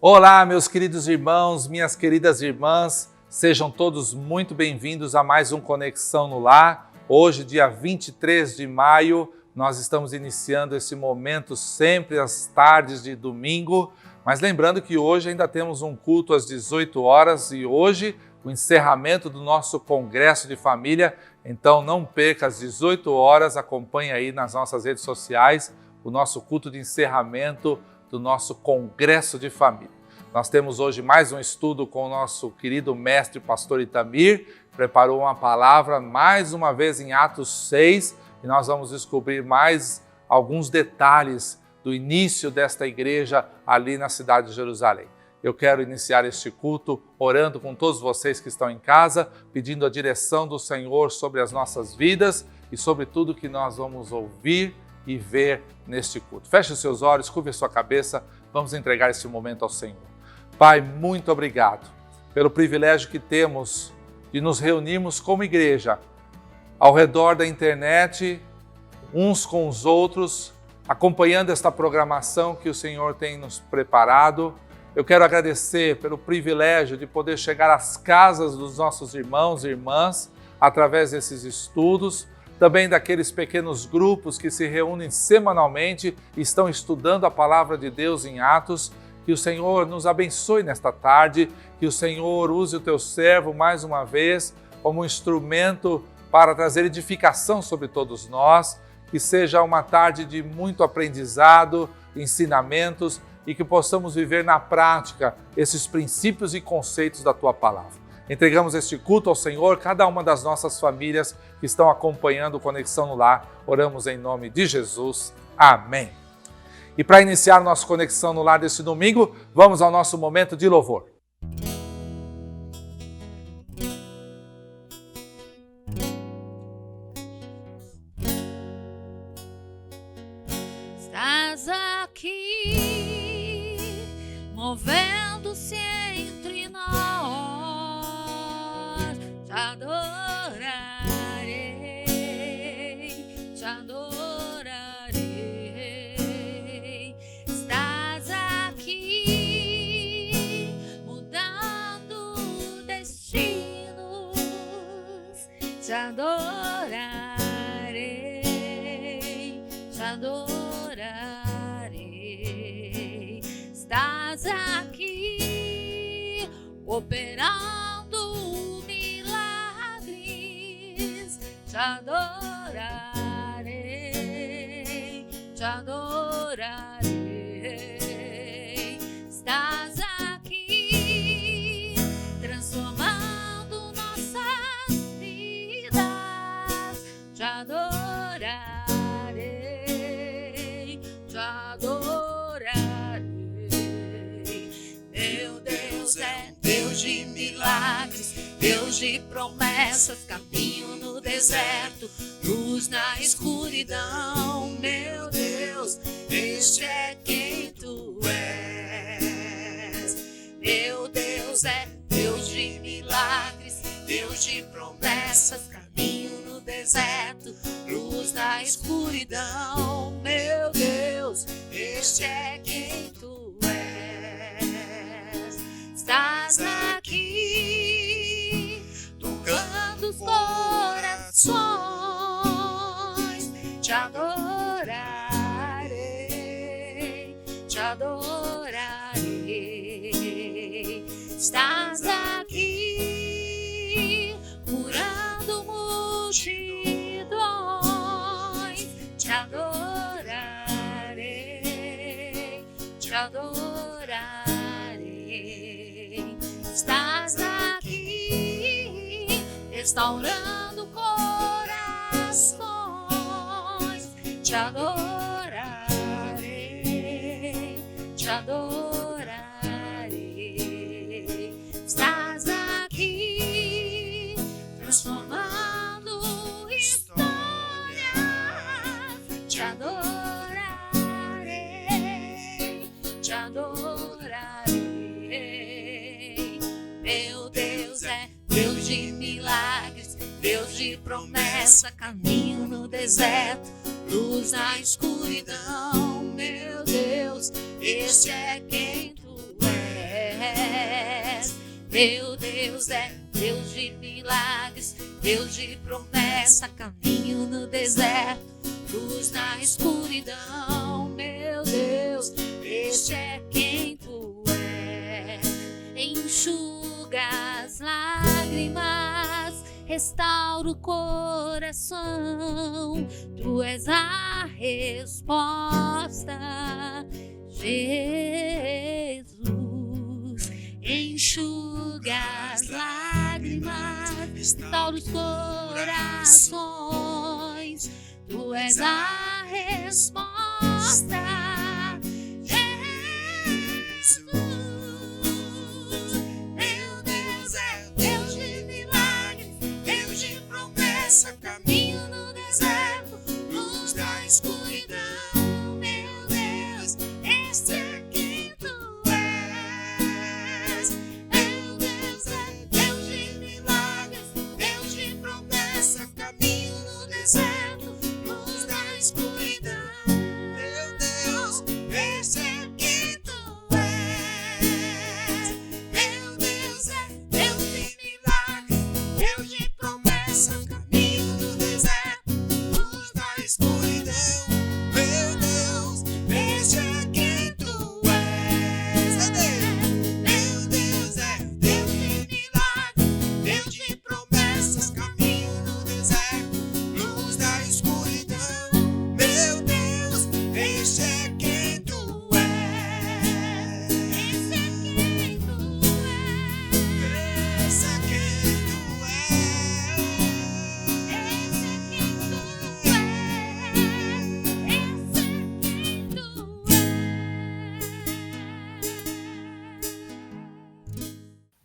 Olá, meus queridos irmãos, minhas queridas irmãs, sejam todos muito bem-vindos a mais um Conexão no Lar. Hoje, dia 23 de maio, nós estamos iniciando esse momento sempre às tardes de domingo, mas lembrando que hoje ainda temos um culto às 18 horas e hoje o encerramento do nosso Congresso de Família, então não perca às 18 horas, acompanhe aí nas nossas redes sociais o nosso culto de encerramento do nosso Congresso de Família. Nós temos hoje mais um estudo com o nosso querido mestre pastor Itamir, preparou uma palavra mais uma vez em Atos 6 e nós vamos descobrir mais alguns detalhes do início desta igreja ali na cidade de Jerusalém. Eu quero iniciar este culto orando com todos vocês que estão em casa, pedindo a direção do Senhor sobre as nossas vidas e sobre tudo que nós vamos ouvir e ver neste culto. Feche os seus olhos, curve a sua cabeça, vamos entregar este momento ao Senhor. Pai, muito obrigado pelo privilégio que temos de nos reunirmos como igreja ao redor da internet, uns com os outros, acompanhando esta programação que o Senhor tem nos preparado. Eu quero agradecer pelo privilégio de poder chegar às casas dos nossos irmãos e irmãs através desses estudos, também daqueles pequenos grupos que se reúnem semanalmente e estão estudando a palavra de Deus em Atos. Que o Senhor nos abençoe nesta tarde, que o Senhor use o teu servo mais uma vez como um instrumento para trazer edificação sobre todos nós, que seja uma tarde de muito aprendizado, ensinamentos e que possamos viver na prática esses princípios e conceitos da tua palavra. Entregamos este culto ao Senhor, cada uma das nossas famílias que estão acompanhando o Conexão no Lar. Oramos em nome de Jesus. Amém. E para iniciar nossa Conexão no Lar deste domingo, vamos ao nosso momento de louvor. Estás aqui, movendo-se entre nós. Te adorarei, te adorarei. Estás aqui, mudando destinos. Te adorarei, te adorarei. Estás aqui, operando te adorarei, te adorarei. Estás aqui, transformando nossas vidas. Te adorarei, te adorarei. Meu Deus é Deus de milagres, Deus de promessas, caminho no deserto, luz na escuridão. Meu Deus, este é quem tu és. Meu Deus é Deus de milagres, Deus de promessas, caminho no deserto, luz na escuridão. Meu Deus, este é quem tu és. Estás aqui, tocando os corações. Te adorarei, te adorarei. Estás aqui, curando multidões. Te adorarei, te adorarei. Estás aqui, restaurando corações. Te adorarei, te adorarei. Estás aqui, transformando histórias. Te adorarei, te adorarei. Meu Deus é Deus de milagres, Deus de promessa, caminho no deserto, luz na escuridão. Meu Deus, esse é quem tu és. Meu Deus é Deus de milagres, Deus de promessa, caminho no deserto, luz na escuridão. Meu Deus, esse é quem tu és. Enxuga as lágrimas, restaura o coração. Tu és a resposta, Jesus. Enxuga as lágrimas, restaura os corações. Tu és a resposta, Jesus. Meu Deus é Deus de milagres, Deus de promessa, caminho no deserto, luz da escuridão. Meu Deus, este é quem tu és. Meu Deus é Deus de milagres, Deus de promessa, caminho no deserto, luz da escuridão. Meu Deus, esse é quem tu és. Meu Deus é Deus de milagres, Deus de promessa, caminho no deserto, luz da escuridão. Meu Deus, esse é quem tu és. Meu Deus é Deus de milagres, Deus de promessas, caminho no deserto, luz da escuridão. Meu Deus, esse é quem tu és. Esse é quem tu és. Esse é quem tu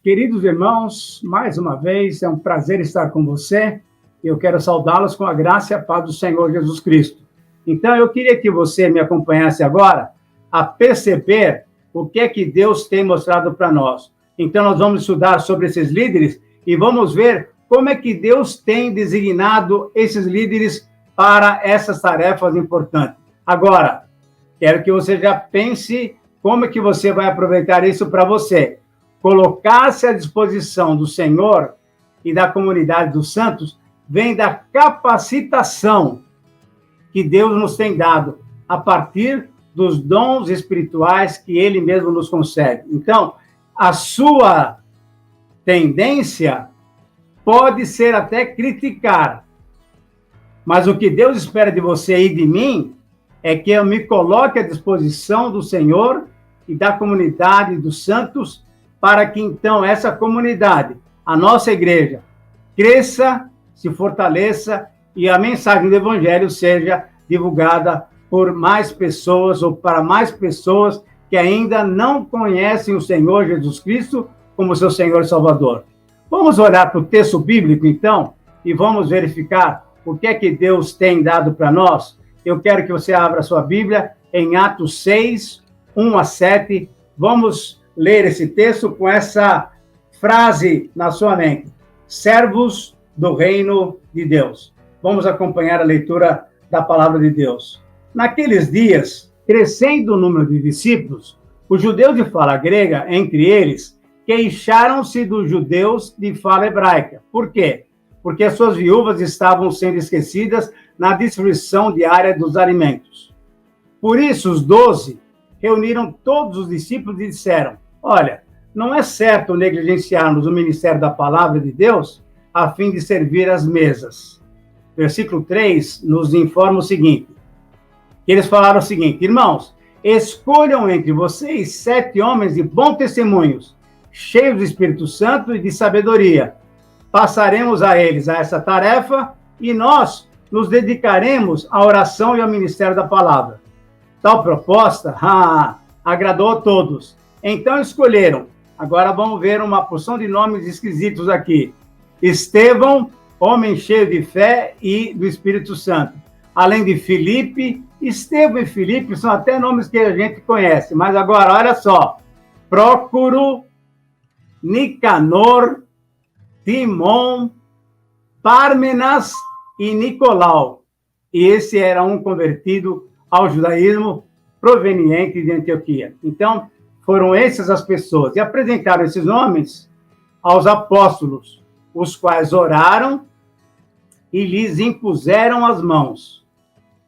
Queridos irmãos, mais uma vez é um prazer estar com você. Eu quero saudá-los com a graça e a paz do Senhor Jesus Cristo. Então, eu queria que você me acompanhasse agora a perceber o que é que Deus tem mostrado para nós. Então, nós vamos estudar sobre esses líderes e vamos ver como é que Deus tem designado esses líderes para essas tarefas importantes. Agora, quero que você já pense como é que você vai aproveitar isso para você. Colocar-se à disposição do Senhor e da comunidade dos santos vem da capacitação que Deus nos tem dado a partir dos dons espirituais que Ele mesmo nos concede. Então, a sua tendência pode ser até criticar, mas o que Deus espera de você e de mim é que eu me coloque à disposição do Senhor e da comunidade dos santos para que, então, essa comunidade, a nossa igreja, cresça, se fortaleça e a mensagem do Evangelho seja divulgada por mais pessoas ou para mais pessoas que ainda não conhecem o Senhor Jesus Cristo como seu Senhor e Salvador. Vamos olhar para o texto bíblico, então, e vamos verificar o que é que Deus tem dado para nós. Eu quero que você abra a sua Bíblia em Atos 6, 1 a 7. Vamos ler esse texto com essa frase na sua mente: servos do reino de Deus. Vamos acompanhar a leitura da palavra de Deus. Naqueles dias, crescendo o número de discípulos, os judeus de fala grega, entre eles, queixaram-se dos judeus de fala hebraica. Por quê? Porque as suas viúvas estavam sendo esquecidas na distribuição diária dos alimentos. Por isso, os 12 reuniram todos os discípulos e disseram: olha, não é certo negligenciarmos o ministério da palavra de Deus a fim de servir as mesas. Versículo 3 nos informa o seguinte: eles falaram o seguinte: irmãos, escolham entre vocês 7 homens de bons testemunhos, cheios do Espírito Santo e de sabedoria. Passaremos a eles essa tarefa e nós nos dedicaremos à oração e ao ministério da palavra. Tal proposta agradou a todos. Então escolheram. Agora vamos ver uma porção de nomes esquisitos aqui. Estevão, homem cheio de fé e do Espírito Santo. Além de Filipe, Estevão e Filipe são até nomes que a gente conhece. Mas agora, olha só. Prócoro, Nicanor, Timon, Pármenas e Nicolau. E esse era um convertido ao judaísmo proveniente de Antioquia. Então, foram essas as pessoas. E apresentaram esses nomes aos apóstolos, os quais oraram e lhes impuseram as mãos.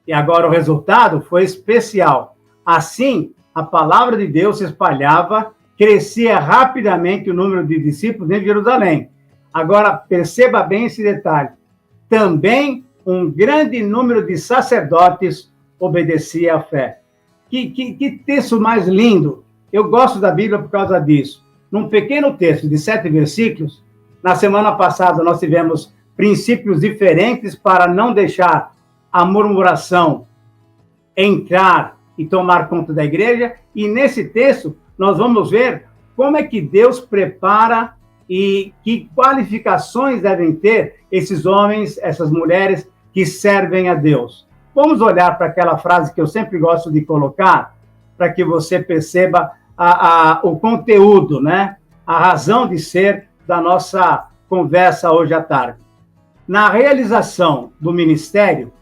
E agora o resultado foi especial. Assim, a palavra de Deus se espalhava, crescia rapidamente o número de discípulos em Jerusalém. Agora, perceba bem esse detalhe. Também um grande número de sacerdotes obedecia à fé. Que texto mais lindo! Eu gosto da Bíblia por causa disso. Num pequeno texto de 7 versículos, na semana passada nós tivemos princípios diferentes para não deixar a murmuração entrar e tomar conta da igreja, e nesse texto nós vamos ver como é que Deus prepara e que qualificações devem ter esses homens, essas mulheres que servem a Deus. Vamos olhar para aquela frase que eu sempre gosto de colocar, para que você perceba o conteúdo, né? A razão de ser da nossa conversa hoje à tarde. Na realização do ministério,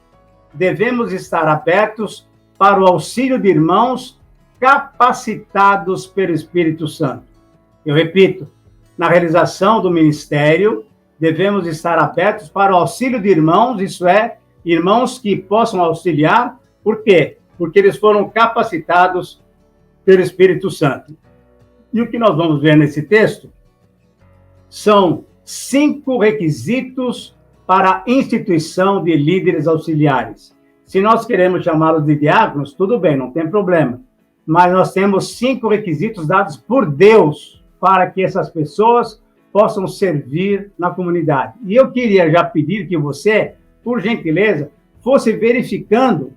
devemos estar abertos para o auxílio de irmãos capacitados pelo Espírito Santo. Eu repito, na realização do ministério, devemos estar abertos para o auxílio de irmãos, isso é, irmãos que possam auxiliar. Por quê? Porque eles foram capacitados pelo Espírito Santo. E o que nós vamos ver nesse texto são 5 requisitos para a instituição de líderes auxiliares. Se nós queremos chamá-los de diáconos, tudo bem, não tem problema. Mas nós temos 5 requisitos dados por Deus para que essas pessoas possam servir na comunidade. E eu queria já pedir que você, por gentileza, fosse verificando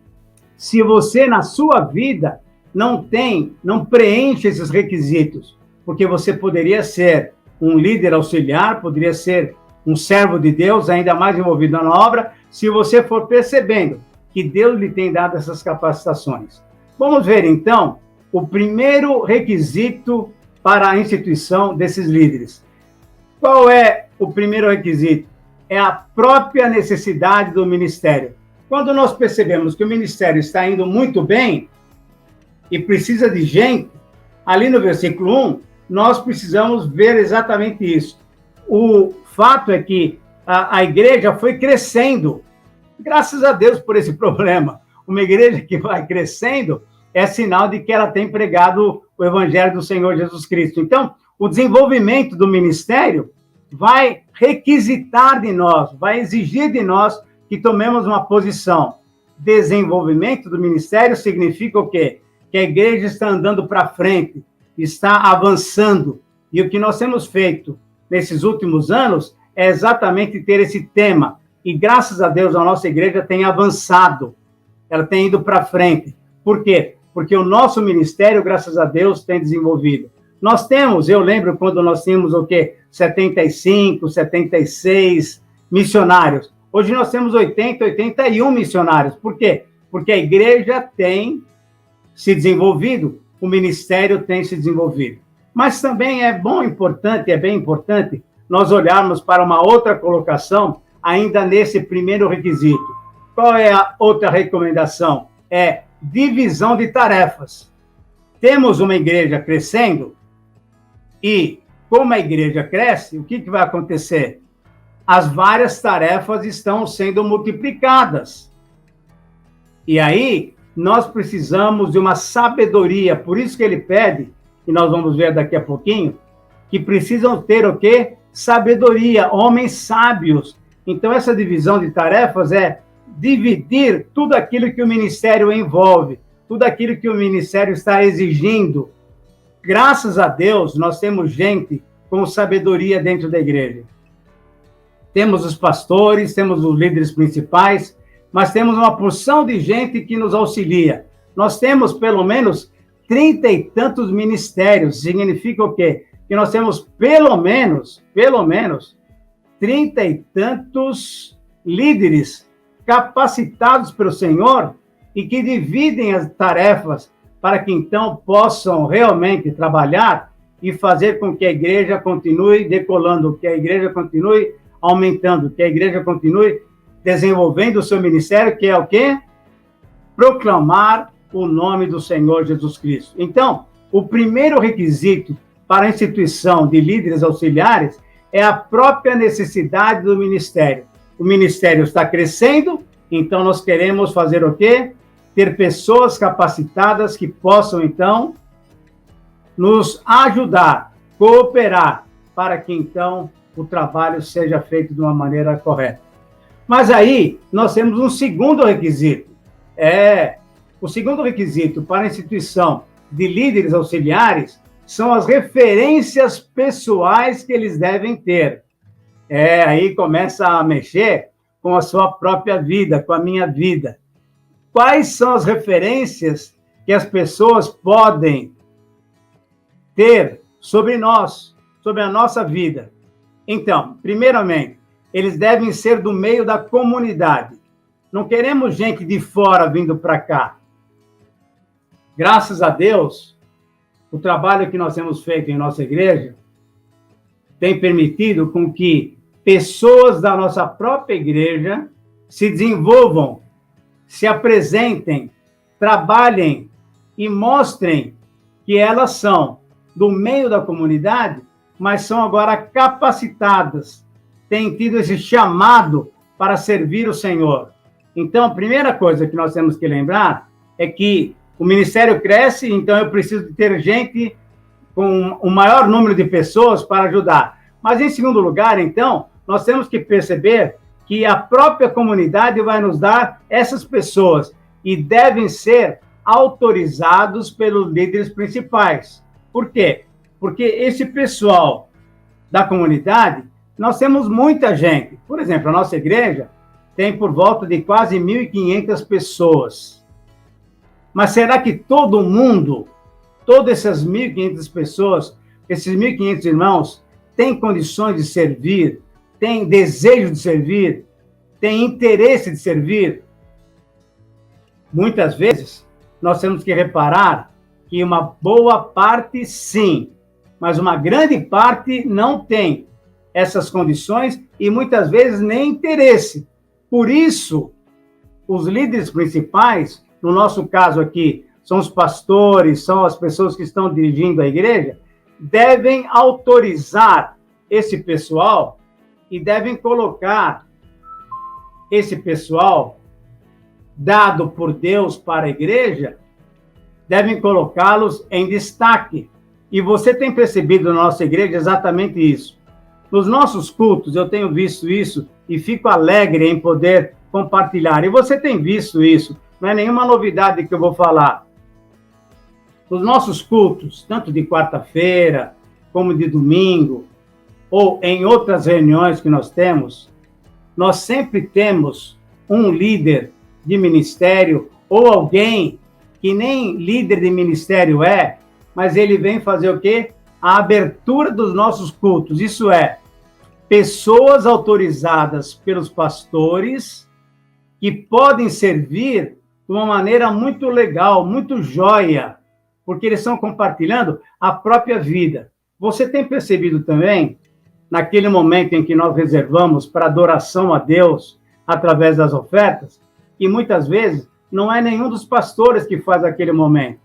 se você, na sua vida, não preenche esses requisitos, porque você poderia ser um líder auxiliar, poderia ser um servo de Deus, ainda mais envolvido na obra, se você for percebendo que Deus lhe tem dado essas capacitações. Vamos ver, então, o primeiro requisito para a instituição desses líderes. Qual é o primeiro requisito? É a própria necessidade do ministério. Quando nós percebemos que o ministério está indo muito bem e precisa de gente, ali no versículo 1, nós precisamos ver exatamente isso. O fato é que a igreja foi crescendo. Graças a Deus por esse problema. Uma igreja que vai crescendo é sinal de que ela tem pregado o evangelho do Senhor Jesus Cristo. Então, o desenvolvimento do ministério vai requisitar de nós, vai exigir de nós que tomemos uma posição. Desenvolvimento do ministério significa o quê? Que a igreja está andando para frente, está avançando. E o que nós temos feito nesses últimos anos é exatamente ter esse tema. E graças a Deus a nossa igreja tem avançado, ela tem ido para frente. Por quê? Porque o nosso ministério, graças a Deus, tem desenvolvido. Nós temos, eu lembro quando nós tínhamos o quê? 75, 76 missionários. Hoje nós temos 80, 81 missionários. Por quê? Porque a igreja tem se desenvolvido, o ministério tem se desenvolvido. Mas também é bem importante nós olharmos para uma outra colocação ainda nesse primeiro requisito. Qual é a outra recomendação? É divisão de tarefas. Temos uma igreja crescendo e, como a igreja cresce, o que vai acontecer? As várias tarefas estão sendo multiplicadas. E aí, nós precisamos de uma sabedoria. Por isso que ele pede, e nós vamos ver daqui a pouquinho, que precisam ter o quê? Sabedoria, homens sábios. Então, essa divisão de tarefas é dividir tudo aquilo que o ministério envolve, tudo aquilo que o ministério está exigindo. Graças a Deus, nós temos gente com sabedoria dentro da igreja. Temos os pastores, temos os líderes principais, mas temos uma porção de gente que nos auxilia. Nós temos, pelo menos, 30 e tantos ministérios. Significa o quê? Que nós temos, pelo menos, 30 e tantos líderes capacitados pelo Senhor e que dividem as tarefas para que, então, possam realmente trabalhar e fazer com que a igreja continue decolando, que a igreja continue aumentando, que a igreja continue desenvolvendo o seu ministério, que é o quê? Proclamar o nome do Senhor Jesus Cristo. Então, o primeiro requisito para a instituição de líderes auxiliares é a própria necessidade do ministério. O ministério está crescendo, então nós queremos fazer o quê? Ter pessoas capacitadas que possam, então, nos ajudar, cooperar, para que, então, o trabalho seja feito de uma maneira correta. Mas aí, nós temos um segundo requisito. O segundo requisito para a instituição de líderes auxiliares são as referências pessoais que eles devem ter. Aí começa a mexer com a sua própria vida, com a minha vida. Quais são as referências que as pessoas podem ter sobre nós, sobre a nossa vida? Então, primeiramente, eles devem ser do meio da comunidade. Não queremos gente de fora vindo para cá. Graças a Deus, o trabalho que nós temos feito em nossa igreja tem permitido com que pessoas da nossa própria igreja se desenvolvam, se apresentem, trabalhem e mostrem que elas são do meio da comunidade, mas são agora capacitadas, têm tido esse chamado para servir o Senhor. Então, a primeira coisa que nós temos que lembrar é que o ministério cresce, então eu preciso ter gente com um maior número de pessoas para ajudar. Mas, em segundo lugar, então, nós temos que perceber que a própria comunidade vai nos dar essas pessoas e devem ser autorizados pelos líderes principais. Por quê? Porque esse pessoal da comunidade, nós temos muita gente. Por exemplo, a nossa igreja tem por volta de quase 1.500 pessoas. Mas será que todo mundo, todas essas 1.500 pessoas, esses 1.500 irmãos, têm condições de servir, têm desejo de servir, têm interesse de servir? Muitas vezes, nós temos que reparar que uma boa parte, sim, mas uma grande parte não tem essas condições e muitas vezes nem interesse. Por isso, os líderes principais, no nosso caso aqui, são os pastores, são as pessoas que estão dirigindo a igreja, devem autorizar esse pessoal e devem colocar esse pessoal dado por Deus para a igreja, devem colocá-los em destaque. E você tem percebido na nossa igreja exatamente isso. Nos nossos cultos, eu tenho visto isso e fico alegre em poder compartilhar. E você tem visto isso, não é nenhuma novidade que eu vou falar. Nos nossos cultos, tanto de quarta-feira, como de domingo, ou em outras reuniões que nós temos, nós sempre temos um líder de ministério ou alguém que nem líder de ministério é, mas ele vem fazer o quê? A abertura dos nossos cultos. Isso é, pessoas autorizadas pelos pastores que podem servir de uma maneira muito legal, muito joia, porque eles estão compartilhando a própria vida. Você tem percebido também, naquele momento em que nós reservamos para adoração a Deus através das ofertas, que muitas vezes não é nenhum dos pastores que faz aquele momento.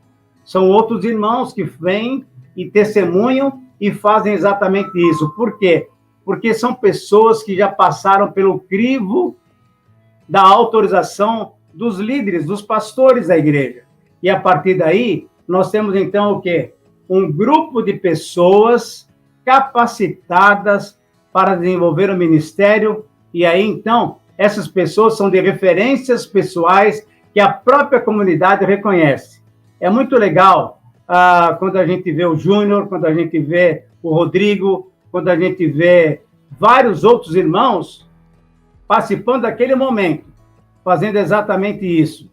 São outros irmãos que vêm e testemunham e fazem exatamente isso. Por quê? Porque são pessoas que já passaram pelo crivo da autorização dos líderes, dos pastores da igreja. E a partir daí, nós temos então o quê? Um grupo de pessoas capacitadas para desenvolver o ministério. E aí, então, essas pessoas são de referências pessoais que a própria comunidade reconhece. É muito legal quando a gente vê o Júnior, quando a gente vê o Rodrigo, quando a gente vê vários outros irmãos participando daquele momento, fazendo exatamente isso,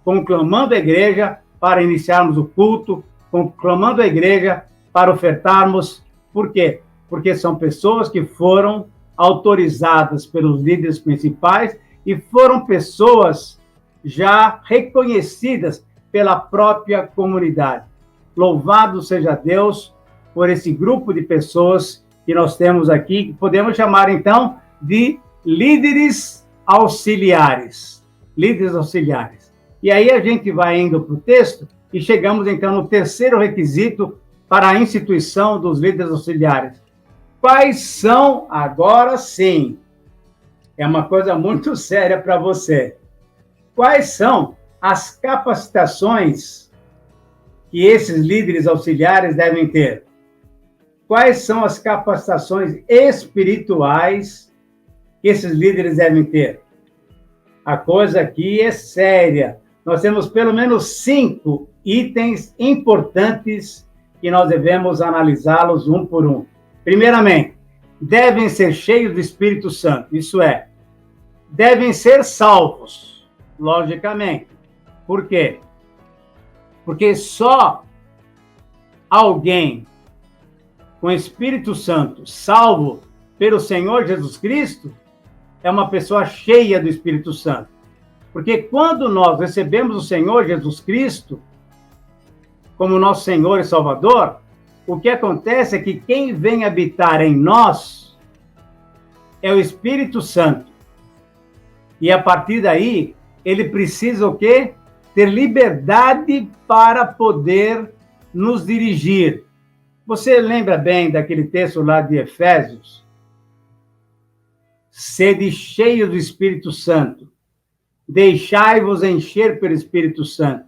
conclamando a igreja para iniciarmos o culto, conclamando a igreja para ofertarmos. Por quê? Porque são pessoas que foram autorizadas pelos líderes principais e foram pessoas já reconhecidas pela própria comunidade. Louvado seja Deus por esse grupo de pessoas que nós temos aqui, que podemos chamar, então, de líderes auxiliares. Líderes auxiliares. E aí a gente vai indo para o texto e chegamos, então, no terceiro requisito para a instituição dos líderes auxiliares. Quais são, agora sim, é uma coisa muito séria para você, quais são as capacitações que esses líderes auxiliares devem ter? Quais são as capacitações espirituais que esses líderes devem ter? A coisa aqui é séria. Nós temos pelo menos 5 itens importantes que nós devemos analisá-los um por um. Primeiramente, devem ser cheios do Espírito Santo, isso é, devem ser salvos, logicamente. Por quê? Porque só alguém com o Espírito Santo, salvo pelo Senhor Jesus Cristo, é uma pessoa cheia do Espírito Santo. Porque quando nós recebemos o Senhor Jesus Cristo como nosso Senhor e Salvador, o que acontece é que quem vem habitar em nós é o Espírito Santo. E a partir daí, ele precisa o quê? Ter liberdade para poder nos dirigir. Você lembra bem daquele texto lá de Efésios? Sede cheios do Espírito Santo, deixai-vos encher pelo Espírito Santo.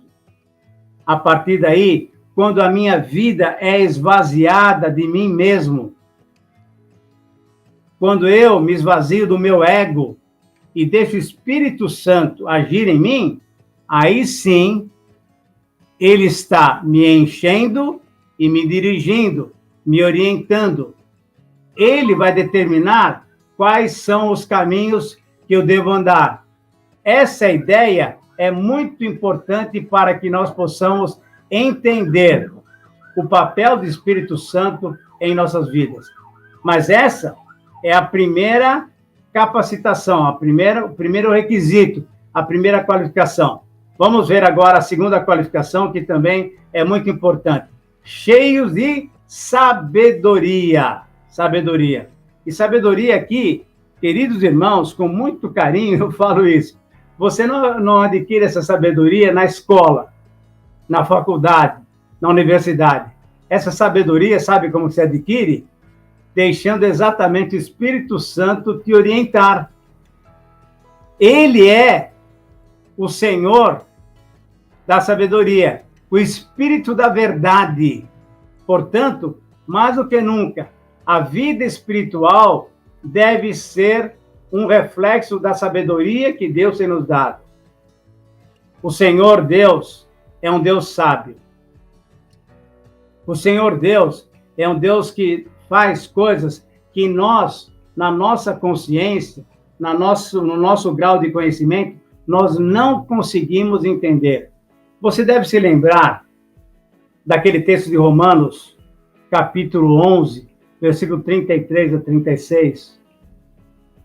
A partir daí, quando a minha vida é esvaziada de mim mesmo, quando eu me esvazio do meu ego e deixo o Espírito Santo agir em mim, aí sim, ele está me enchendo e me dirigindo, me orientando. Ele vai determinar quais são os caminhos que eu devo andar. Essa ideia é muito importante para que nós possamos entender o papel do Espírito Santo em nossas vidas. Mas essa é a primeira capacitação, o primeiro requisito, a primeira qualificação. Vamos ver agora a segunda qualificação, que também é muito importante. Cheios de sabedoria. Sabedoria. E sabedoria aqui, queridos irmãos, com muito carinho eu falo isso. Você não adquire essa sabedoria na escola, na faculdade, na universidade. Essa sabedoria, sabe como se adquire? Deixando exatamente o Espírito Santo te orientar. Ele é o Senhor da sabedoria, o Espírito da verdade. Portanto, mais do que nunca, a vida espiritual deve ser um reflexo da sabedoria que Deus tem nos dado. O Senhor Deus é um Deus sábio. O Senhor Deus é um Deus que faz coisas que nós, na nossa consciência, no nosso grau de conhecimento, nós não conseguimos entender. Você deve se lembrar daquele texto de Romanos, capítulo 11, versículo 33 a 36.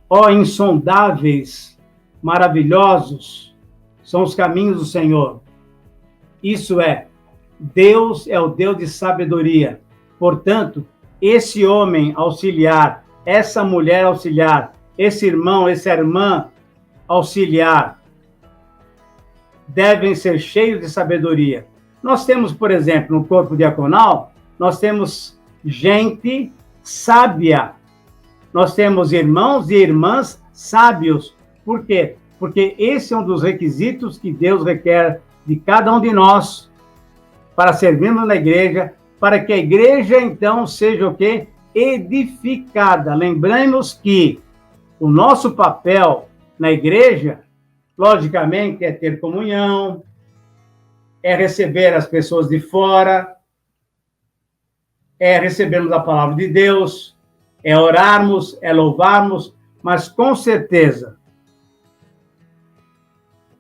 Ó insondáveis, maravilhosos, são os caminhos do Senhor. Isso é, Deus é o Deus de sabedoria. Portanto, esse homem auxiliar, essa mulher auxiliar, esse irmão, essa irmã auxiliar, devem ser cheios de sabedoria. Nós temos, por exemplo, no corpo diaconal, nós temos gente sábia. Nós temos irmãos e irmãs sábios. Por quê? Porque esse é um dos requisitos que Deus requer de cada um de nós para servirmos na igreja, para que a igreja, então, seja o quê? Edificada. Lembremos que o nosso papel na igreja, logicamente, é ter comunhão, é receber as pessoas de fora, é recebermos a palavra de Deus, é orarmos, é louvarmos, mas com certeza,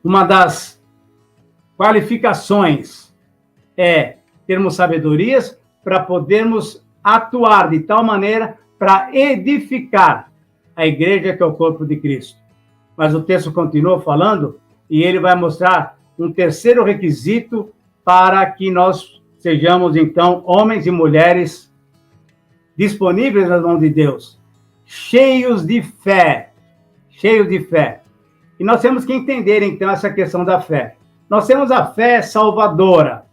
uma das qualificações é termos sabedorias para podermos atuar de tal maneira para edificar a igreja que é o corpo de Cristo. Mas o texto continua falando e ele vai mostrar um terceiro requisito para que nós sejamos, então, homens e mulheres disponíveis nas mãos de Deus, cheios de fé, cheios de fé. E nós temos que entender, então, essa questão da fé. Nós temos a fé salvadora,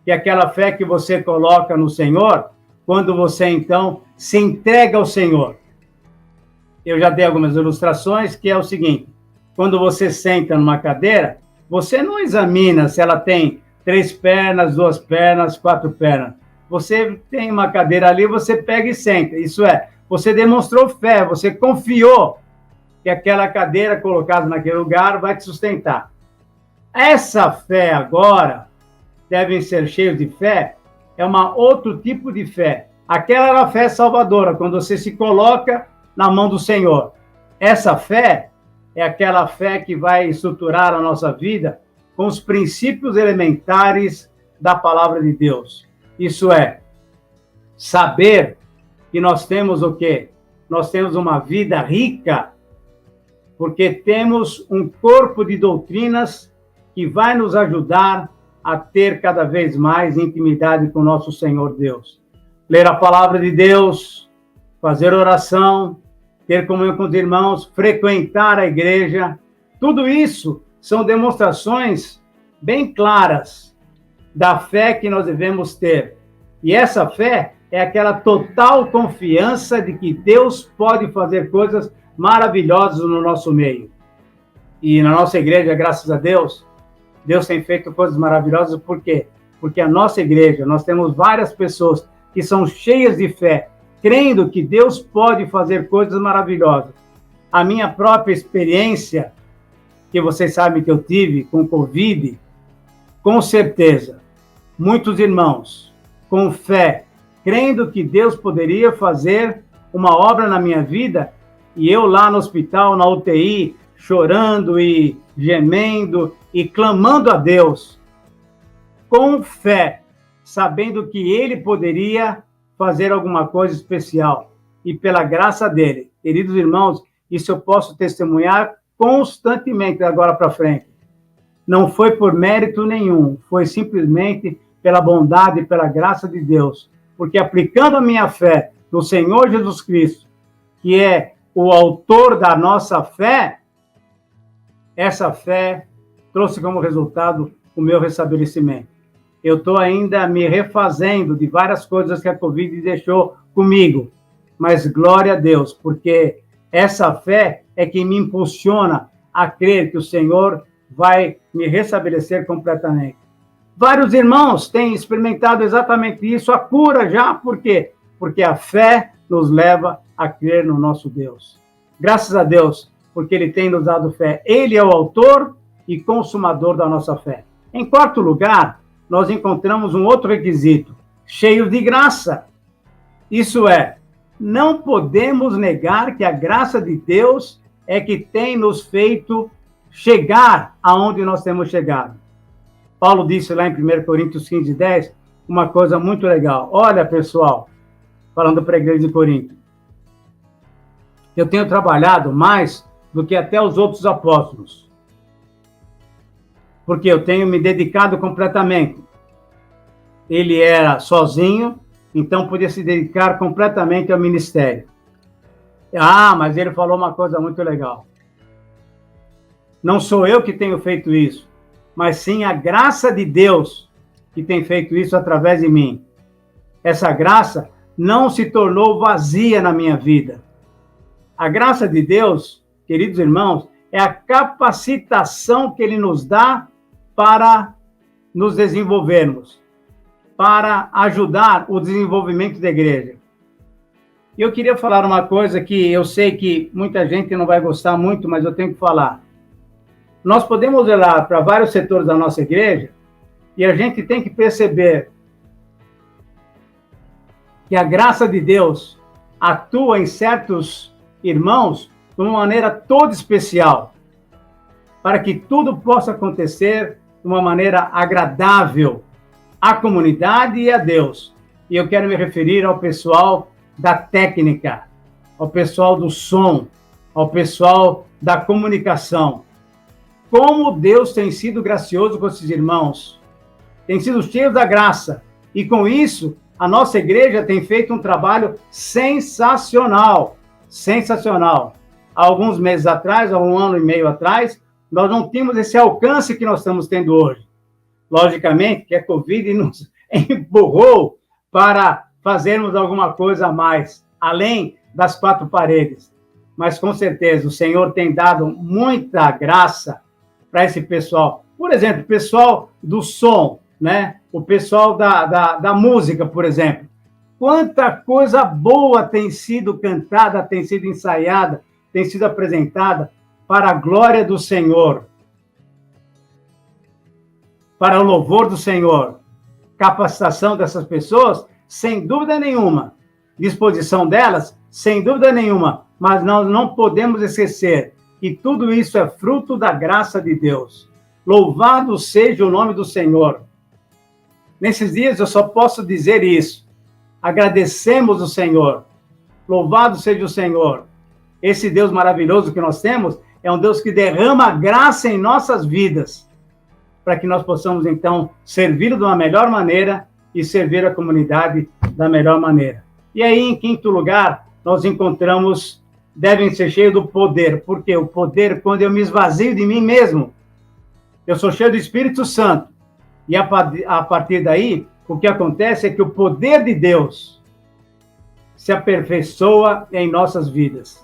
que é aquela fé que você coloca no Senhor quando você, então, se entrega ao Senhor. Eu já dei algumas ilustrações, que é o seguinte: quando você senta numa cadeira, você não examina se ela tem 3 pernas, 2 pernas, 4 pernas. Você tem uma cadeira ali, você pega e senta. Isso é, você demonstrou fé, você confiou que aquela cadeira colocada naquele lugar vai te sustentar. Essa fé agora, devem ser cheios de fé, é outro tipo de fé. Aquela era a fé salvadora, quando você se coloca na mão do Senhor. Essa fé é aquela fé que vai estruturar a nossa vida com os princípios elementares da palavra de Deus. Isso é, saber que nós temos o quê? Nós temos uma vida rica, porque temos um corpo de doutrinas que vai nos ajudar a ter cada vez mais intimidade com nosso Senhor Deus. Ler a palavra de Deus, fazer oração, ter comunhão com os irmãos, frequentar a igreja, tudo isso são demonstrações bem claras da fé que nós devemos ter. E essa fé é aquela total confiança de que Deus pode fazer coisas maravilhosas no nosso meio. E na nossa igreja, graças a Deus, Deus tem feito coisas maravilhosas. Por quê? Porque a nossa igreja, nós temos várias pessoas que são cheias de fé, crendo que Deus pode fazer coisas maravilhosas. A minha própria experiência, que vocês sabem que eu tive com Covid, com certeza, muitos irmãos, com fé, crendo que Deus poderia fazer uma obra na minha vida, e eu lá no hospital, na UTI, chorando e gemendo e clamando a Deus, com fé, sabendo que Ele poderia fazer alguma coisa especial. E pela graça dele, queridos irmãos, isso eu posso testemunhar constantemente agora para frente. Não foi por mérito nenhum, foi simplesmente pela bondade e pela graça de Deus. Porque aplicando a minha fé no Senhor Jesus Cristo, que é o autor da nossa fé, essa fé trouxe como resultado o meu restabelecimento. Eu estou ainda me refazendo de várias coisas que a Covid deixou comigo. Mas glória a Deus, porque essa fé é que me impulsiona a crer que o Senhor vai me restabelecer completamente. Vários irmãos têm experimentado exatamente isso, a cura já. Por quê? Porque a fé nos leva a crer no nosso Deus. Graças a Deus, porque Ele tem nos dado fé. Ele é o autor e consumador da nossa fé. Em quarto lugar, nós encontramos um outro requisito, cheio de graça. Isso é, não podemos negar que a graça de Deus é que tem nos feito chegar aonde nós temos chegado. Paulo disse lá em 1 Coríntios 15:10 uma coisa muito legal. Olha, pessoal, falando para a igreja de Corinto, eu tenho trabalhado mais do que até os outros apóstolos, porque eu tenho me dedicado completamente. Ele era sozinho, então podia se dedicar completamente ao ministério. Ah, mas ele falou uma coisa muito legal. Não sou eu que tenho feito isso, mas sim a graça de Deus que tem feito isso através de mim. Essa graça não se tornou vazia na minha vida. A graça de Deus, queridos irmãos, é a capacitação que Ele nos dá para nos desenvolvermos, para ajudar o desenvolvimento da igreja. E eu queria falar uma coisa que eu sei que muita gente não vai gostar muito, mas eu tenho que falar. Nós podemos olhar para vários setores da nossa igreja e a gente tem que perceber que a graça de Deus atua em certos irmãos de uma maneira toda especial, para que tudo possa acontecer de uma maneira agradável à comunidade e a Deus. E eu quero me referir ao pessoal da técnica, ao pessoal do som, ao pessoal da comunicação. Como Deus tem sido gracioso com esses irmãos, tem sido cheio da graça, e com isso A nossa igreja tem feito um trabalho sensacional, sensacional. Há alguns meses atrás, há 1 ano e meio atrás, nós não tínhamos esse alcance que nós estamos tendo hoje. Logicamente que a Covid nos empurrou para fazermos alguma coisa a mais, além das 4 paredes. Mas, com certeza, o Senhor tem dado muita graça para esse pessoal. Por exemplo, o pessoal do som, né? O pessoal da música, por exemplo. Quanta coisa boa tem sido cantada, tem sido ensaiada, tem sido apresentada para a glória do Senhor, para o louvor do Senhor. Capacitação dessas pessoas, sem dúvida nenhuma. Disposição delas, sem dúvida nenhuma. Mas nós não podemos esquecer que tudo isso é fruto da graça de Deus. Louvado seja o nome do Senhor. Nesses dias eu só posso dizer isso. Agradecemos o Senhor. Louvado seja o Senhor. Esse Deus maravilhoso que nós temos é um Deus que derrama graça em nossas vidas, para que nós possamos, então, servir de uma melhor maneira e servir a comunidade da melhor maneira. E aí, em quinto lugar, nós encontramos, devem ser cheios do poder. Porque o poder, quando eu me esvazio de mim mesmo, eu sou cheio do Espírito Santo. E a partir daí, o que acontece é que o poder de Deus se aperfeiçoa em nossas vidas.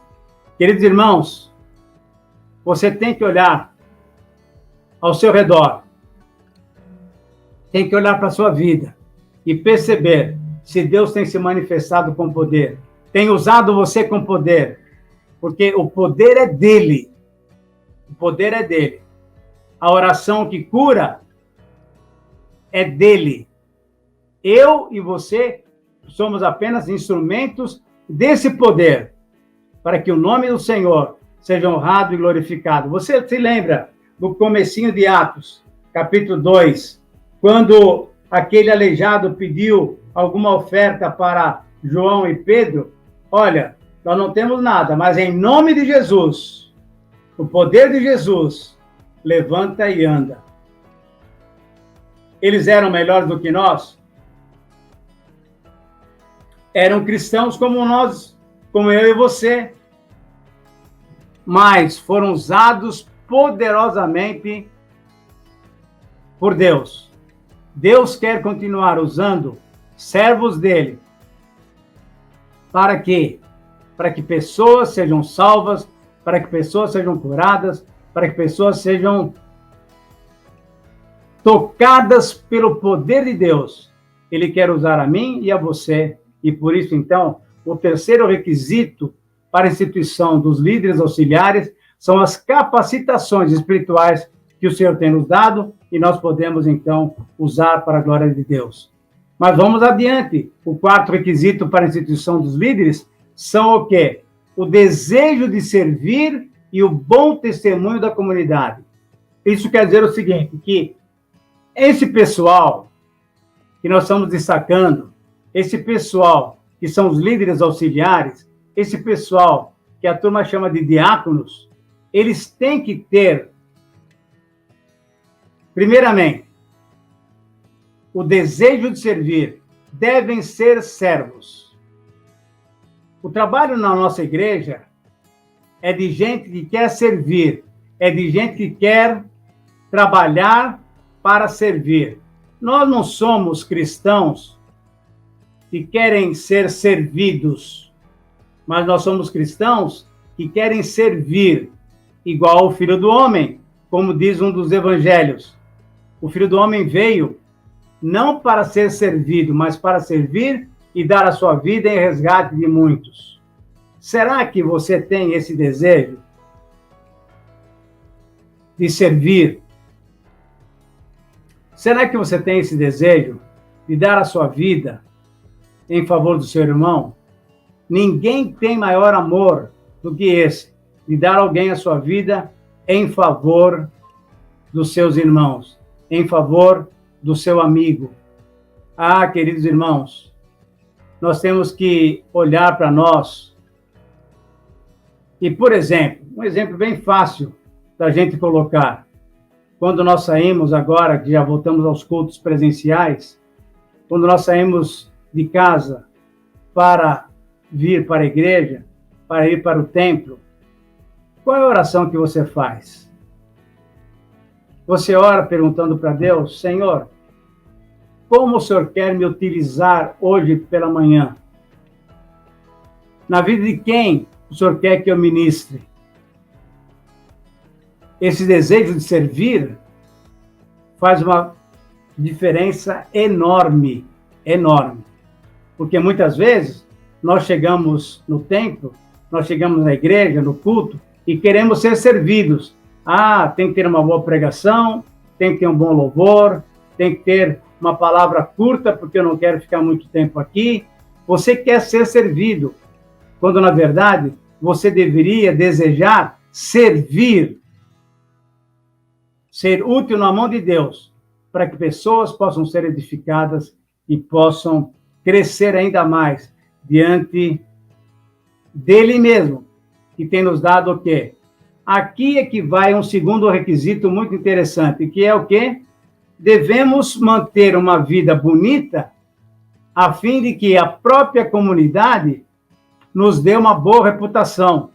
Queridos irmãos, você tem que olhar ao seu redor, tem que olhar para a sua vida e perceber se Deus tem se manifestado com poder, tem usado você com poder, porque o poder é dele. O poder é dele. A oração que cura é dele. Eu e você somos apenas instrumentos desse poder, para que o nome do Senhor seja honrado e glorificado. Você se lembra do comecinho de Atos, capítulo 2, quando aquele aleijado pediu alguma oferta para João e Pedro? Olha, nós não temos nada, mas em nome de Jesus, o poder de Jesus, levanta e anda. Eles eram melhores do que nós? Eram cristãos como nós, como eu e você, mas foram usados poderosamente por Deus. Deus quer continuar usando servos dele para que pessoas sejam salvas, para que pessoas sejam curadas, para que pessoas sejam tocadas pelo poder de Deus. Ele quer usar a mim e a você. E por isso, então, o terceiro requisito para a instituição dos líderes auxiliares são as capacitações espirituais que o Senhor tem nos dado e nós podemos, então, usar para a glória de Deus. Mas vamos adiante. O quarto requisito para a instituição dos líderes são o quê? O desejo de servir e o bom testemunho da comunidade. Isso quer dizer o seguinte, que esse pessoal que nós estamos destacando, esse pessoal que são os líderes auxiliares, esse pessoal que a turma chama de diáconos, eles têm que ter, primeiramente, o desejo de servir, devem ser servos. O trabalho na nossa igreja é de gente que quer servir, é de gente que quer trabalhar para servir. Nós não somos cristãos que querem ser servidos, mas nós somos cristãos que querem servir, igual o Filho do Homem, como diz um dos evangelhos. O Filho do Homem veio não para ser servido, mas para servir e dar a sua vida em resgate de muitos. Será que você tem esse desejo de servir? Será que você tem esse desejo de dar a sua vida em favor do seu irmão? Ninguém tem maior amor do que esse, de dar alguém a sua vida em favor dos seus irmãos, em favor do seu amigo. Ah, queridos irmãos, nós temos que olhar para nós e, por exemplo, um exemplo bem fácil da gente colocar. Quando nós saímos agora, que já voltamos aos cultos presenciais, quando nós saímos de casa para vir para a igreja, para ir para o templo, qual é a oração que você faz? Você ora perguntando para Deus: Senhor, como o Senhor quer me utilizar hoje pela manhã? Na vida de quem o Senhor quer que eu ministre? Esse desejo de servir faz uma diferença enorme, enorme. Porque muitas vezes nós chegamos no templo, nós chegamos na igreja, no culto, e queremos ser servidos. Ah, tem que ter uma boa pregação, tem que ter um bom louvor, tem que ter uma palavra curta, porque eu não quero ficar muito tempo aqui. Você quer ser servido, quando na verdade você deveria desejar servir, ser útil na mão de Deus, para que pessoas possam ser edificadas e possam crescer ainda mais diante dele mesmo, que tem nos dado o quê? Aqui é que vai um segundo requisito muito interessante, que é o quê? Devemos manter uma vida bonita, a fim de que a própria comunidade nos dê uma boa reputação.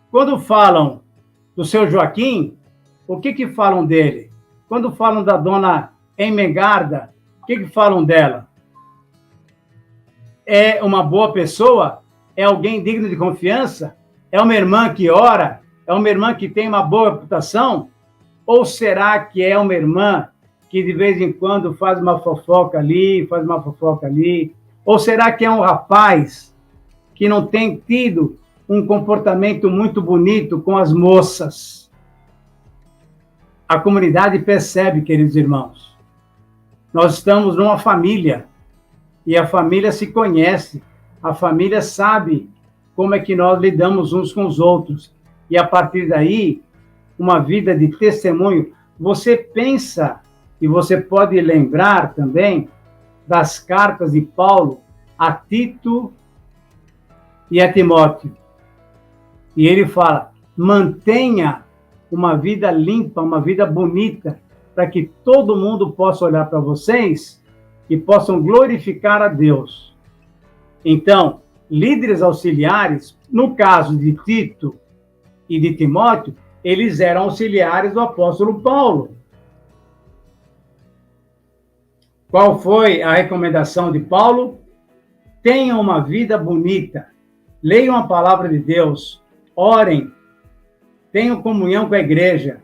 Quando falam do seu Joaquim, o que falam dele? Quando falam da dona Emengarda, o que falam dela? É uma boa pessoa? É alguém digno de confiança? É uma irmã que ora? É uma irmã que tem uma boa reputação? Ou será que é uma irmã que de vez em quando faz uma fofoca ali, faz uma fofoca ali? Ou será que é um rapaz que não tem tido um comportamento muito bonito com as moças? A comunidade percebe, queridos irmãos. Nós estamos numa família, e a família se conhece, a família sabe como é que nós lidamos uns com os outros. E a partir daí, uma vida de testemunho. Você pensa, e você pode lembrar também, das cartas de Paulo a Tito e a Timóteo. E ele fala: mantenha uma vida limpa, uma vida bonita, para que todo mundo possa olhar para vocês e possam glorificar a Deus. Então, líderes auxiliares, no caso de Tito e de Timóteo, eles eram auxiliares do apóstolo Paulo. Qual foi a recomendação de Paulo? Tenham uma vida bonita, leiam a palavra de Deus, orem, tenham comunhão com a igreja.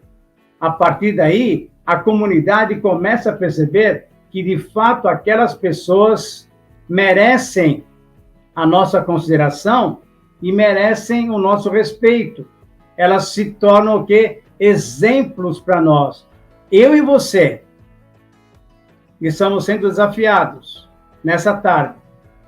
A partir daí, a comunidade começa a perceber que, de fato, aquelas pessoas merecem a nossa consideração e merecem o nosso respeito. Elas se tornam o quê? Exemplos para nós. Eu e você estamos sendo desafiados nessa tarde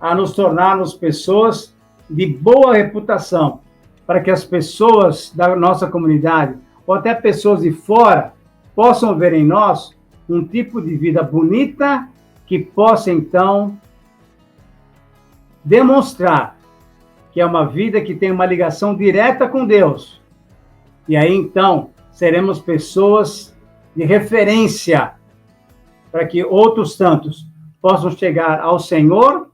a nos tornarmos pessoas de boa reputação, para que as pessoas da nossa comunidade, ou até pessoas de fora, possam ver em nós um tipo de vida bonita que possa, então, demonstrar que é uma vida que tem uma ligação direta com Deus. E aí, então, seremos pessoas de referência para que outros tantos possam chegar ao Senhor,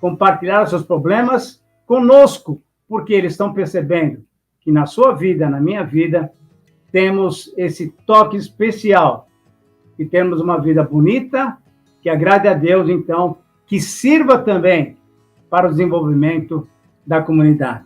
compartilhar os seus problemas conosco, porque eles estão percebendo que na sua vida, na minha vida, temos esse toque especial e temos uma vida bonita, que agrade a Deus, então, que sirva também para o desenvolvimento da comunidade.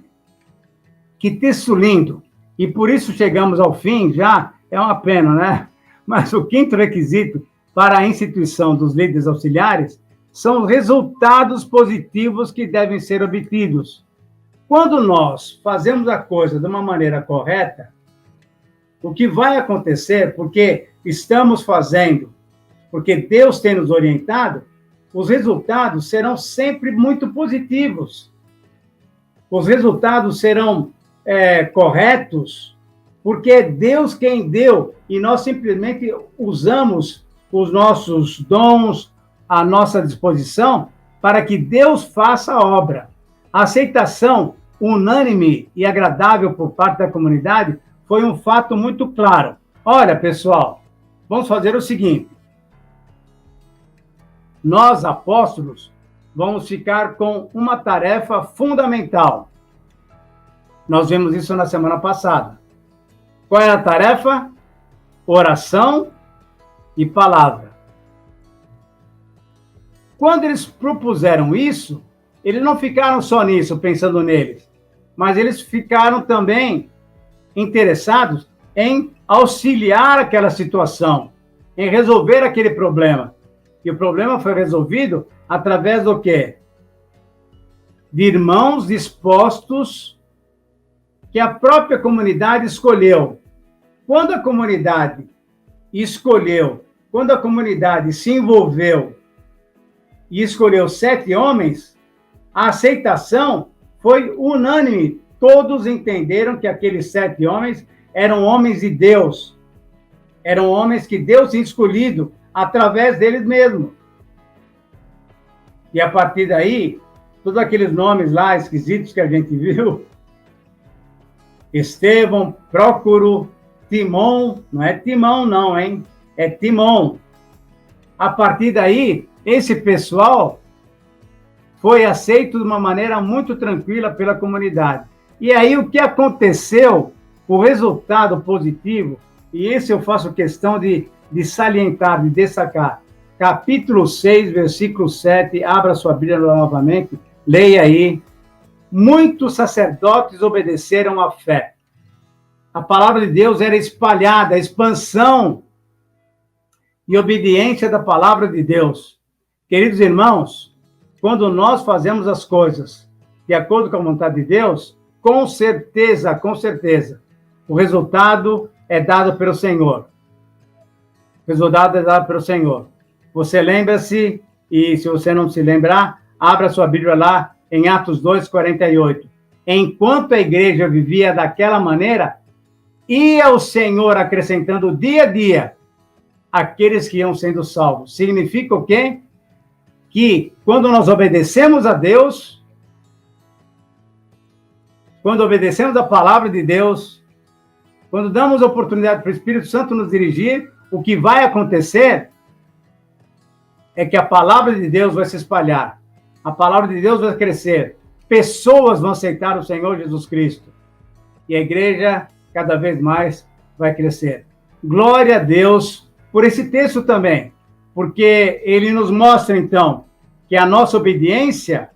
Que texto lindo! E por isso chegamos ao fim já, é uma pena, né? Mas o quinto requisito para a instituição dos líderes auxiliares são os resultados positivos que devem ser obtidos. Quando nós fazemos a coisa de uma maneira correta, o que vai acontecer, porque estamos fazendo, porque Deus tem nos orientado, os resultados serão sempre muito positivos. Os resultados serão corretos, porque é Deus quem deu, e nós simplesmente usamos os nossos dons à nossa disposição para que Deus faça a obra. A aceitação unânime e agradável por parte da comunidade foi um fato muito claro. Olha, pessoal, vamos fazer o seguinte. nós, apóstolos, vamos ficar com uma tarefa fundamental. Nós vimos isso na semana passada. Qual é a tarefa? Oração e palavra. Quando eles propuseram isso, eles não ficaram só nisso, pensando neles, mas eles ficaram também interessados em auxiliar aquela situação, em resolver aquele problema. E o problema foi resolvido através do quê? De irmãos dispostos que a própria comunidade escolheu. Quando a comunidade escolheu, quando a comunidade se envolveu e escolheu 7 homens, a aceitação foi unânime. Todos entenderam que aqueles 7 homens eram homens de Deus. Eram homens que Deus tinha escolhido através deles mesmos. E a partir daí, todos aqueles nomes lá esquisitos que a gente viu, Estevão, Prócoro, Timon, não é Timão não, hein? É Timon. A partir daí, esse pessoal foi aceito de uma maneira muito tranquila pela comunidade. E aí o que aconteceu, o resultado positivo, e esse eu faço questão de salientar, de destacar. Capítulo 6, versículo 7, abra sua Bíblia novamente, leia aí. Muitos sacerdotes obedeceram à fé. A palavra de Deus era espalhada, a expansão e obediência da palavra de Deus. Queridos irmãos, quando nós fazemos as coisas de acordo com a vontade de Deus, com certeza, o resultado é dado pelo Senhor. O resultado é dado pelo Senhor. Você lembra-se, e se você não se lembrar, abra sua Bíblia lá em Atos 2:48. Enquanto a igreja vivia daquela maneira, ia o Senhor acrescentando dia a dia aqueles que iam sendo salvos. Significa o quê? Que quando nós obedecemos a Deus, quando obedecemos a palavra de Deus, quando damos oportunidade para o Espírito Santo nos dirigir, o que vai acontecer é que a palavra de Deus vai se espalhar. A palavra de Deus vai crescer. Pessoas vão aceitar o Senhor Jesus Cristo. E a igreja, cada vez mais, vai crescer. Glória a Deus por esse texto também, porque ele nos mostra, então, que a nossa obediência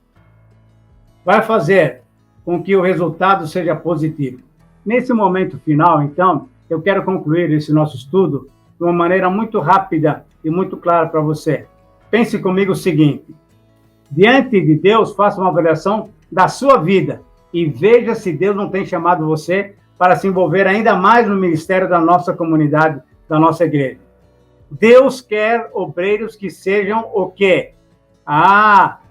vai fazer com que o resultado seja positivo. Nesse momento final, então, eu quero concluir esse nosso estudo de uma maneira muito rápida e muito clara para você. Pense comigo o seguinte: diante de Deus, faça uma avaliação da sua vida e veja se Deus não tem chamado você para se envolver ainda mais no ministério da nossa comunidade, da nossa igreja. Deus quer obreiros que sejam o quê?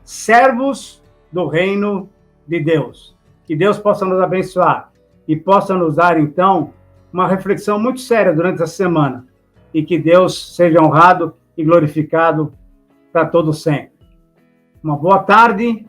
Servos do reino de Deus. Que Deus possa nos abençoar e possa nos dar, então, uma reflexão muito séria durante essa semana. E que Deus seja honrado e glorificado para todos sempre. Uma boa tarde,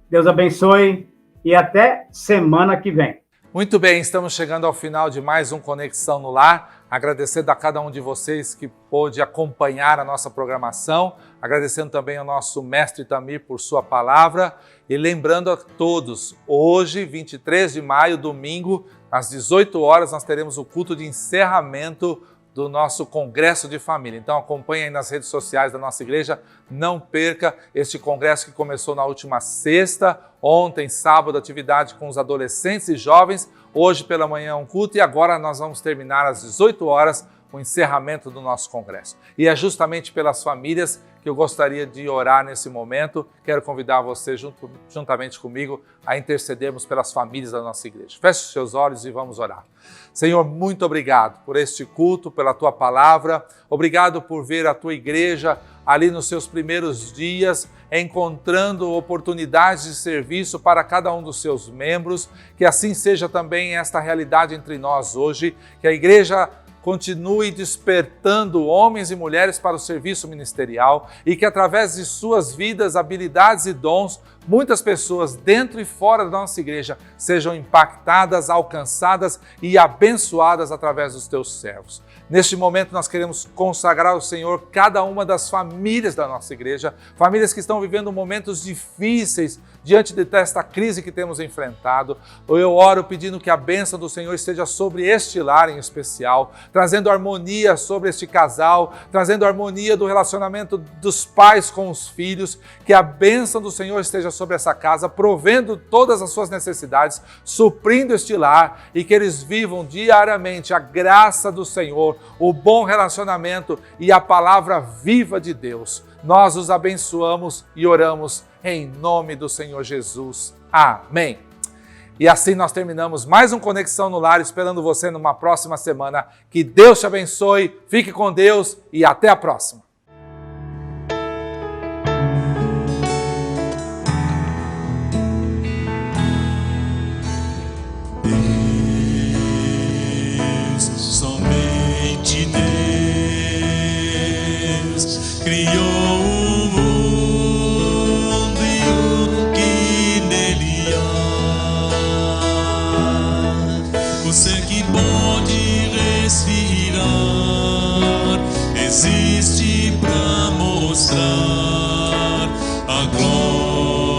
Deus abençoe e até semana que vem. Muito bem, estamos chegando ao final de mais um Conexão no Lar. Agradecendo a cada um de vocês que pôde acompanhar a nossa programação, agradecendo também ao nosso mestre Tamir por sua palavra e lembrando a todos, hoje, 23 de maio, domingo, às 18 horas, nós teremos o culto de encerramento do nosso Congresso de Família. Então acompanhe aí nas redes sociais da nossa igreja, não perca este congresso que começou na última sexta, ontem, sábado, atividade com os adolescentes e jovens, hoje pela manhã um culto e agora nós vamos terminar às 18 horas o encerramento do nosso congresso. E é justamente pelas famílias que eu gostaria de orar nesse momento. Quero convidar você, juntamente comigo, a intercedermos pelas famílias da nossa igreja. Feche os seus olhos e vamos orar. Senhor, muito obrigado por este culto, pela Tua palavra. Obrigado por ver a Tua igreja ali nos seus primeiros dias, encontrando oportunidades de serviço para cada um dos seus membros. Que assim seja também esta realidade entre nós hoje, que a igreja continue despertando homens e mulheres para o serviço ministerial e que através de suas vidas, habilidades e dons muitas pessoas dentro e fora da nossa igreja sejam impactadas, alcançadas e abençoadas através dos teus servos. Neste momento nós queremos consagrar ao Senhor cada uma das famílias da nossa igreja, famílias que estão vivendo momentos difíceis diante desta crise que temos enfrentado. Eu oro pedindo que a bênção do Senhor esteja sobre este lar em especial, trazendo harmonia sobre este casal, trazendo harmonia do relacionamento dos pais com os filhos, que a bênção do Senhor esteja sobre essa casa, provendo todas as suas necessidades, suprindo este lar e que eles vivam diariamente a graça do Senhor, o bom relacionamento e a palavra viva de Deus. Nós os abençoamos e oramos em nome do Senhor Jesus. Amém. E assim nós terminamos mais um Conexão no Lar, esperando você numa próxima semana. Que Deus te abençoe, fique com Deus e até a próxima. Somente Deus criou o mundo e o que nele há. O ser que pode respirar existe para mostrar a glória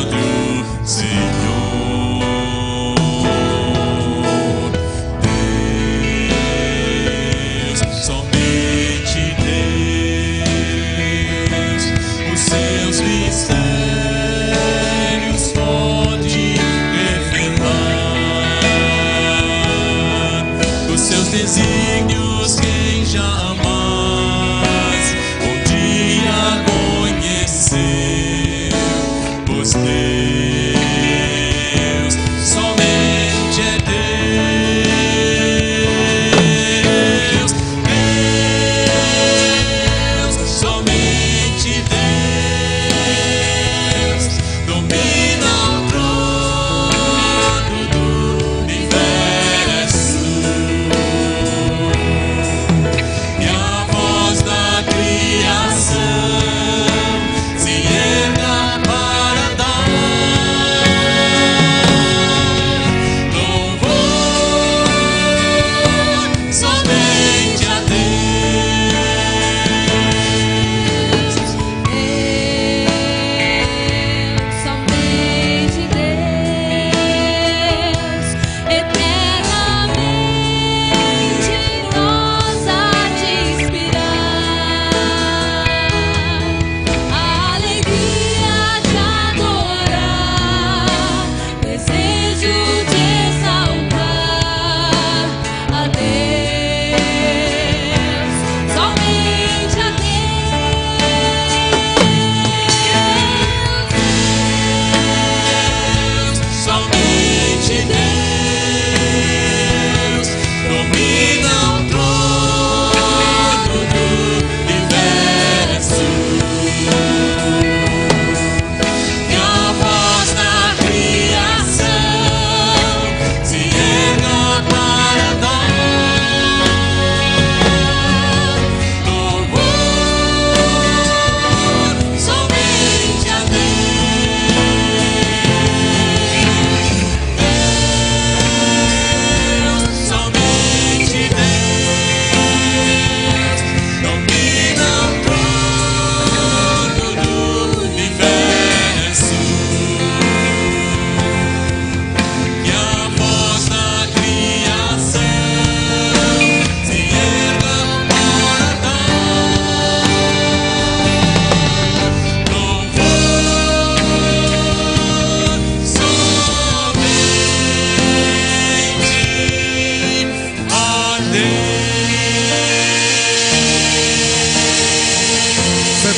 do Senhor. Desígnios quem jamais um dia conheceu, pois Deus somente é Deus, Deus, somente Deus domina o trono do universo.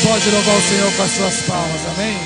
Pode louvar o Senhor com as suas palmas, amém?